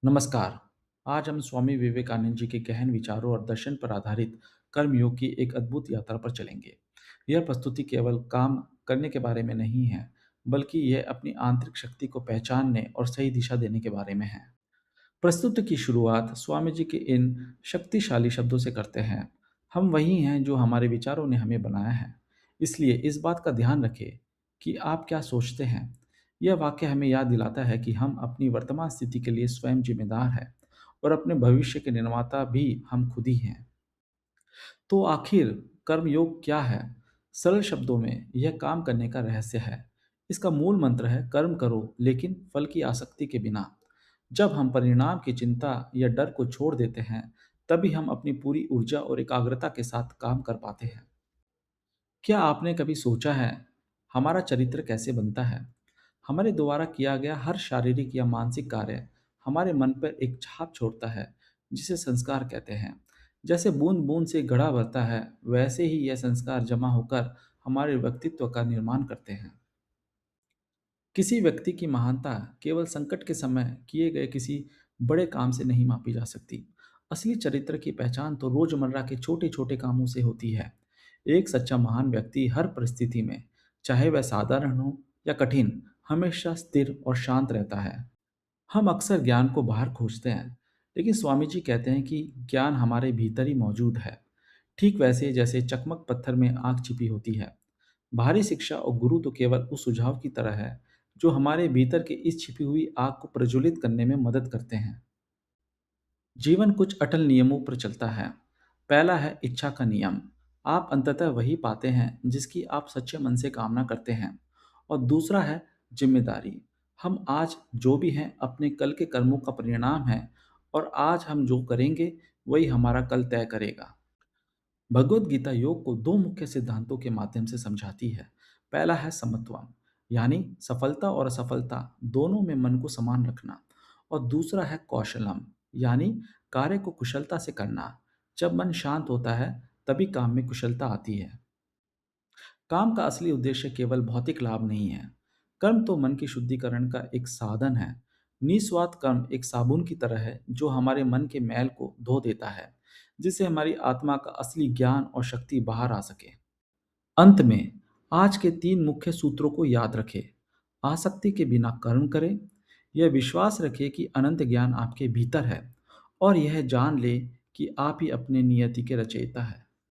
नमस्कार। आज हम स्वामी विवेकानंद जी के गहन विचारों और दर्शन पर आधारित कर्मयोग की एक अद्भुत यात्रा पर चलेंगे। यह प्रस्तुति केवल काम करने के बारे में नहीं है, बल्कि यह अपनी आंतरिक शक्ति को पहचानने और सही दिशा देने के बारे में है। प्रस्तुति की शुरुआत स्वामी जी के इन शक्तिशाली शब्दों से करते हैं। हम वही हैं जो हमारे विचारों ने हमें बनाया है। इसलिए इस बात का ध्यान रखें कि आप क्या सोचते हैं। यह वाक्य हमें याद दिलाता है कि हम अपनी वर्तमान स्थिति के लिए स्वयं जिम्मेदार हैं और अपने भविष्य के निर्माता भी हम खुद ही हैं। तो आखिर कर्मयोग क्या है? सरल शब्दों में यह काम करने का रहस्य है। इसका मूल मंत्र है कर्म करो लेकिन फल की आसक्ति के बिना। जब हम परिणाम की चिंता या डर को छोड़ देते हैं, तभी हम अपनी पूरी ऊर्जा और एकाग्रता के साथ काम कर पाते हैं। क्या आपने कभी सोचा है हमारा चरित्र कैसे बनता है? हमारे द्वारा किया गया हर शारीरिक या मानसिक कार्य हमारे मन पर एक छाप छोड़ता है, जिसे संस्कार कहते हैं। जैसे बूंद बूंद से घड़ा भरता है, वैसे ही यह संस्कार जमा होकर हमारे व्यक्तित्व का निर्माण करते हैं। किसी व्यक्ति की महानता केवल संकट के समय किए गए किसी बड़े काम से नहीं मापी जा सकती। असली चरित्र की पहचान तो रोजमर्रा के छोटे छोटे कामों से होती है। एक सच्चा महान व्यक्ति हर परिस्थिति में, चाहे वह साधारण हो या कठिन, हमेशा स्थिर और शांत रहता है। हम अक्सर ज्ञान को बाहर खोजते हैं, लेकिन स्वामी जी कहते हैं कि ज्ञान हमारे भीतर ही मौजूद है। ठीक वैसे जैसे चकमक पत्थर में आग छिपी होती है। बाहरी शिक्षा और गुरु तो केवल उस सुझाव की तरह है जो हमारे भीतर के इस छिपी हुई आग को प्रज्वलित करने में मदद करते हैं। जीवन कुछ अटल नियमों पर चलता है। पहला है इच्छा का नियम। आप अंततः वही पाते हैं जिसकी आप सच्चे मन से कामना करते हैं। और दूसरा है जिम्मेदारी। हम आज जो भी हैं अपने कल के कर्मों का परिणाम है, और आज हम जो करेंगे वही हमारा कल तय करेगा। भगवत गीता योग को दो मुख्य सिद्धांतों के माध्यम से समझाती है। पहला है समत्वम, यानी सफलता और असफलता दोनों में मन को समान रखना। और दूसरा है कौशलम, यानी कार्य को कुशलता से करना। जब मन शांत होता है, तभी काम में कुशलता आती है। काम का असली उद्देश्य केवल भौतिक लाभ नहीं है। कर्म तो मन की शुद्धिकरण का एक साधन है। निस्वार्थ कर्म एक साबुन की तरह है जो हमारे मन के मैल को धो देता है, जिससे हमारी आत्मा का असली ज्ञान और शक्ति बाहर आ सके। अंत में आज के तीन मुख्य सूत्रों को याद रखें। आसक्ति के बिना कर्म करें, यह विश्वास रखें कि अनंत ज्ञान आपके भीतर है, और यह जान ले कि आप ही अपने नियति के रचयिता है।